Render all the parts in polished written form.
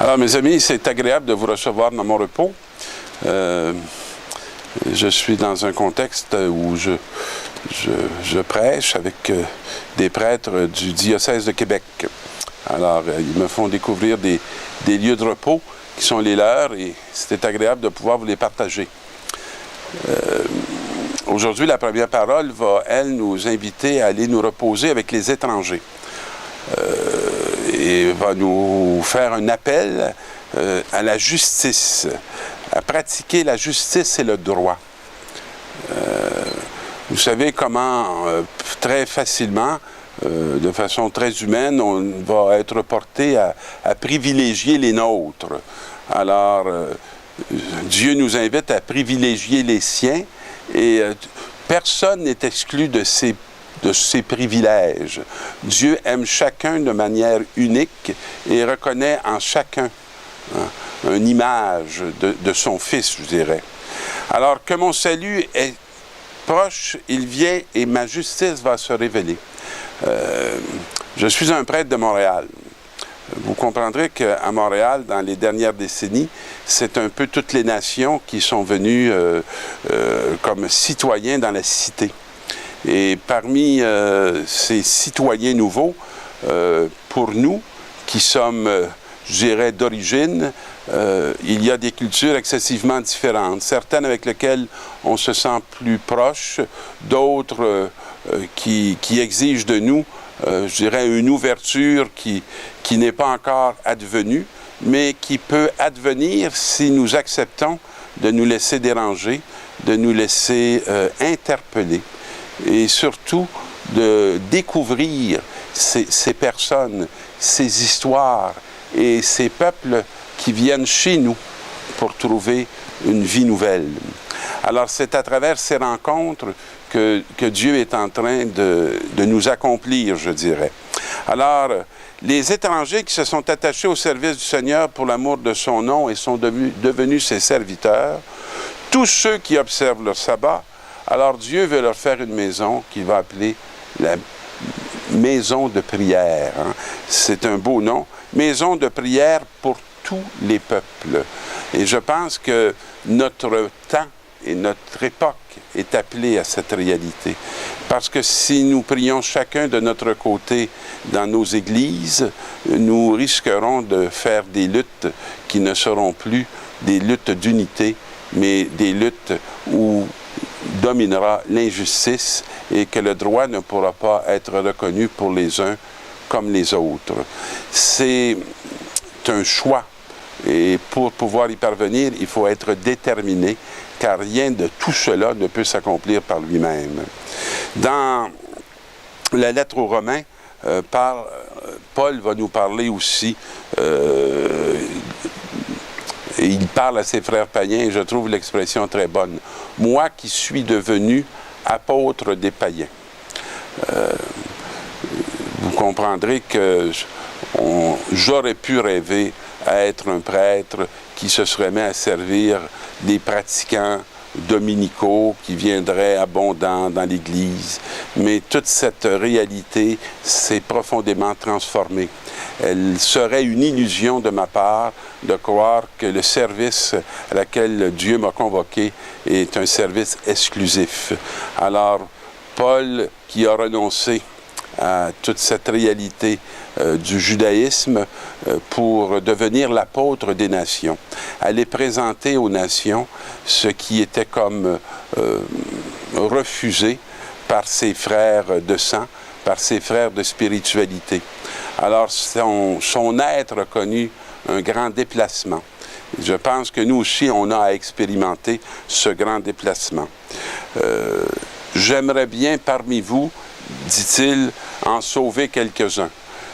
Alors, mes amis, c'est agréable de vous recevoir dans mon repos. Je suis dans un contexte où je prêche avec des prêtres du diocèse de Québec. Alors, ils me font découvrir des lieux de repos qui sont les leurs et c'était agréable de pouvoir vous les partager. Aujourd'hui, la première parole va, elle, nous inviter à aller nous reposer avec les étrangers. Et va nous faire un appel à la justice, à pratiquer la justice et le droit. Vous savez comment, très facilement, de façon très humaine, on va être porté à privilégier les nôtres. Alors, Dieu nous invite à privilégier les siens et personne n'est exclu de ces privilèges. Dieu aime chacun de manière unique et reconnaît en chacun une image de son Fils, je dirais. Alors que mon salut est proche, il vient et ma justice va se révéler. Je suis un prêtre de Montréal. Vous comprendrez qu'à Montréal, dans les dernières décennies, c'est un peu toutes les nations qui sont venues comme citoyens dans la cité. Et parmi ces citoyens nouveaux, pour nous, qui sommes, je dirais, d'origine, il y a des cultures excessivement différentes. Certaines avec lesquelles on se sent plus proche, d'autres qui exigent de nous, je dirais, une ouverture qui n'est pas encore advenue, mais qui peut advenir si nous acceptons de nous laisser déranger, de nous laisser interpeller. Et surtout de découvrir ces personnes, ces histoires et ces peuples qui viennent chez nous pour trouver une vie nouvelle. Alors c'est à travers ces rencontres que Dieu est en train de nous accomplir, je dirais. Alors, les étrangers qui se sont attachés au service du Seigneur pour l'amour de son nom et sont devenus ses serviteurs, tous ceux qui observent leur sabbat, alors Dieu veut leur faire une maison qu'il va appeler la maison de prière. C'est un beau nom. Maison de prière pour tous les peuples. Et je pense que notre temps et notre époque est appelée à cette réalité. Parce que si nous prions chacun de notre côté dans nos églises, nous risquerons de faire des luttes qui ne seront plus des luttes d'unité, mais des luttes où dominera l'injustice et que le droit ne pourra pas être reconnu pour les uns comme les autres. C'est un choix et pour pouvoir y parvenir, il faut être déterminé car rien de tout cela ne peut s'accomplir par lui-même. Dans la lettre aux Romains, Paul va nous parler aussi et il parle à ses frères païens, et je trouve l'expression très bonne. « Moi qui suis devenu apôtre des païens. » Vous comprendrez que j'aurais pu rêver à être un prêtre qui se serait mis à servir des pratiquants dominicaux qui viendraient abondants dans l'Église. Mais toute cette réalité s'est profondément transformée. Elle serait une illusion de ma part de croire que le service à laquelle Dieu m'a convoqué est un service exclusif. Alors, Paul, qui a renoncé à toute cette réalité du judaïsme pour devenir l'apôtre des nations, aller présenter aux nations ce qui était comme refusé par ses frères de sang, par ses frères de spiritualité. Alors, son être a connu un grand déplacement. Je pense que nous aussi, on a à expérimenter ce grand déplacement. J'aimerais bien parmi vous, dit-il, en sauver quelques-uns.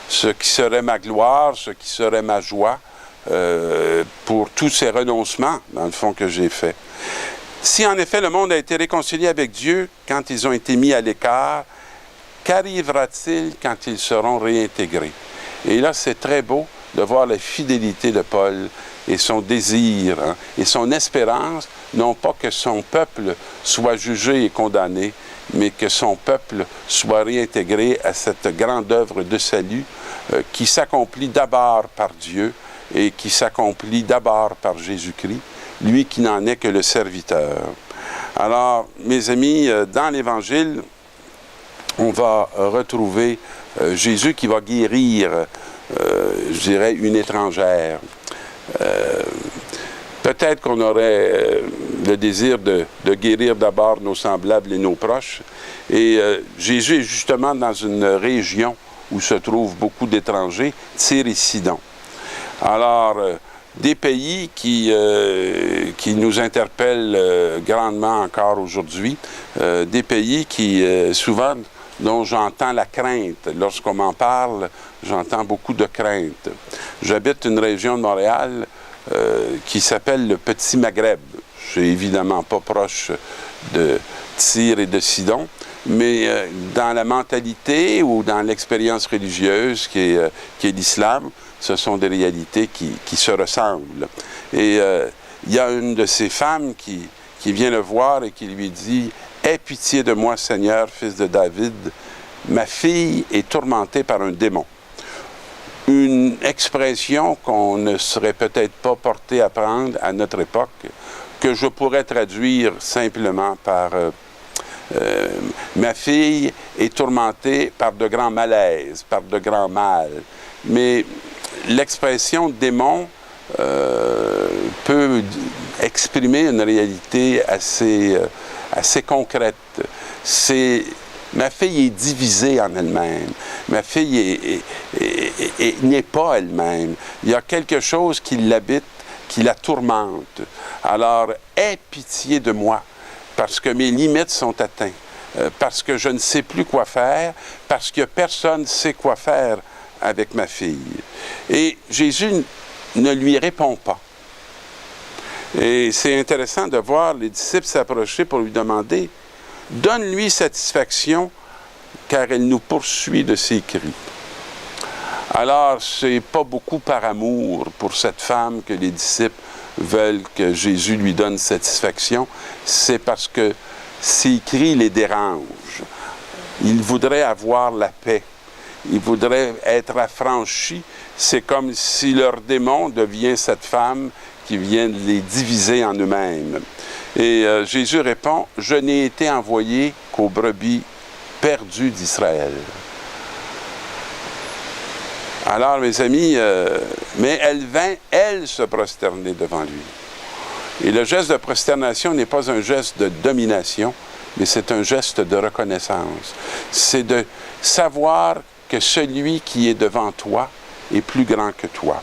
Ce qui serait ma gloire, ce qui serait ma joie pour tous ces renoncements, dans le fond, que j'ai faits. Si en effet le monde a été réconcilié avec Dieu quand ils ont été mis à l'écart, qu'arrivera-t-il quand ils seront réintégrés? Et là, c'est très beau de voir la fidélité de Paul et son désir et son espérance, non pas que son peuple soit jugé et condamné, mais que son peuple soit réintégré à cette grande œuvre de salut qui s'accomplit d'abord par Dieu et qui s'accomplit d'abord par Jésus-Christ, lui qui n'en est que le serviteur. Alors, mes amis, dans l'Évangile, on va retrouver Jésus qui va guérir, je dirais, une étrangère. Peut-être qu'on aurait le désir de guérir d'abord nos semblables et nos proches. Et Jésus est justement dans une région où se trouvent beaucoup d'étrangers, Tyr et Sidon. Alors, des pays qui nous interpellent grandement encore aujourd'hui, des pays qui, souvent, dont j'entends la crainte. Lorsqu'on m'en parle, j'entends beaucoup de crainte. J'habite une région de Montréal qui s'appelle le Petit Maghreb. Je suis évidemment pas proche de Tyr et de Sidon, mais dans la mentalité ou dans l'expérience religieuse qui est l'islam, ce sont des réalités qui se ressemblent. Et il y a une de ces femmes qui vient le voir et qui lui dit « Aie pitié de moi, Seigneur, fils de David, ma fille est tourmentée par un démon. » Une expression qu'on ne serait peut-être pas porté à prendre à notre époque, que je pourrais traduire simplement par ma fille est tourmentée par de grands malaises, par de grands mal. Mais l'expression démon peut exprimer une réalité assez concrète. Ma fille est divisée en elle-même. Ma fille n'est pas elle-même. Il y a quelque chose qui l'habite, qui la tourmente. Alors, aie pitié de moi, parce que mes limites sont atteintes, parce que je ne sais plus quoi faire, parce que personne ne sait quoi faire avec ma fille. Et Jésus ne lui répond pas. Et c'est intéressant de voir les disciples s'approcher pour lui demander « Donne-lui satisfaction, car elle nous poursuit de ses cris. » Alors, c'est pas beaucoup par amour pour cette femme que les disciples veulent que Jésus lui donne satisfaction, c'est parce que ses cris les dérangent. Ils voudraient avoir la paix. Ils voudraient être affranchis. C'est comme si leur démon devient cette femme qui vient les diviser en eux-mêmes. Et Jésus répond, « Je n'ai été envoyé qu'aux brebis perdues d'Israël. » Alors, mes amis, mais elle vint, elle, se prosterner devant lui. Et le geste de prosternation n'est pas un geste de domination, mais c'est un geste de reconnaissance. C'est de savoir que celui qui est devant toi est plus grand que toi.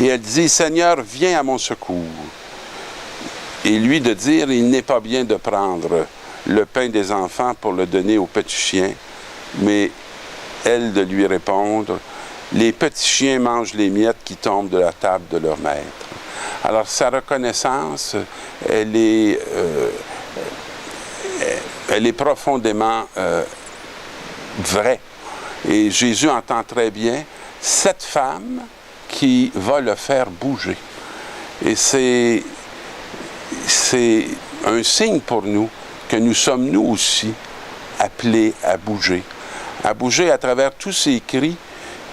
Et elle dit, « Seigneur, viens à mon secours. » Et lui de dire, « Il n'est pas bien de prendre le pain des enfants pour le donner aux petits chiens, mais elle de lui répondre, « Les petits chiens mangent les miettes qui tombent de la table de leur maître. » Alors, sa reconnaissance, elle est profondément vraie. Et Jésus entend très bien cette femme qui va le faire bouger. Et c'est un signe pour nous que nous sommes, nous aussi, appelés à bouger à travers tous ces cris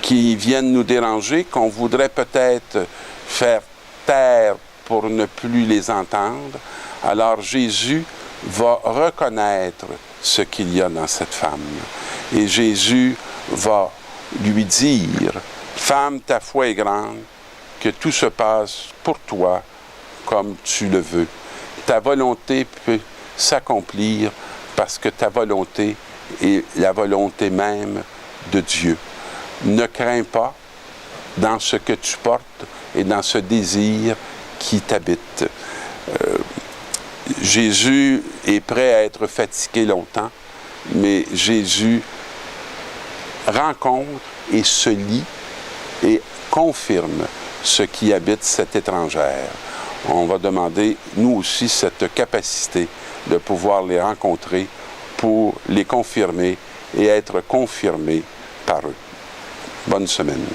qui viennent nous déranger, qu'on voudrait peut-être faire taire pour ne plus les entendre. Alors Jésus va reconnaître ce qu'il y a dans cette femme. Et Jésus va lui dire, « Femme, ta foi est grande, que tout se passe pour toi comme tu le veux. Ta volonté peut s'accomplir parce que ta volonté est la volonté même de Dieu. Ne crains pas dans ce que tu portes et dans ce désir qui t'habite. » Jésus est prêt à être fatigué longtemps, mais Jésus rencontre et se lie et confirme ce qui habite cette étrangère. On va demander, nous aussi, cette capacité de pouvoir les rencontrer pour les confirmer et être confirmés par eux. Bonne semaine.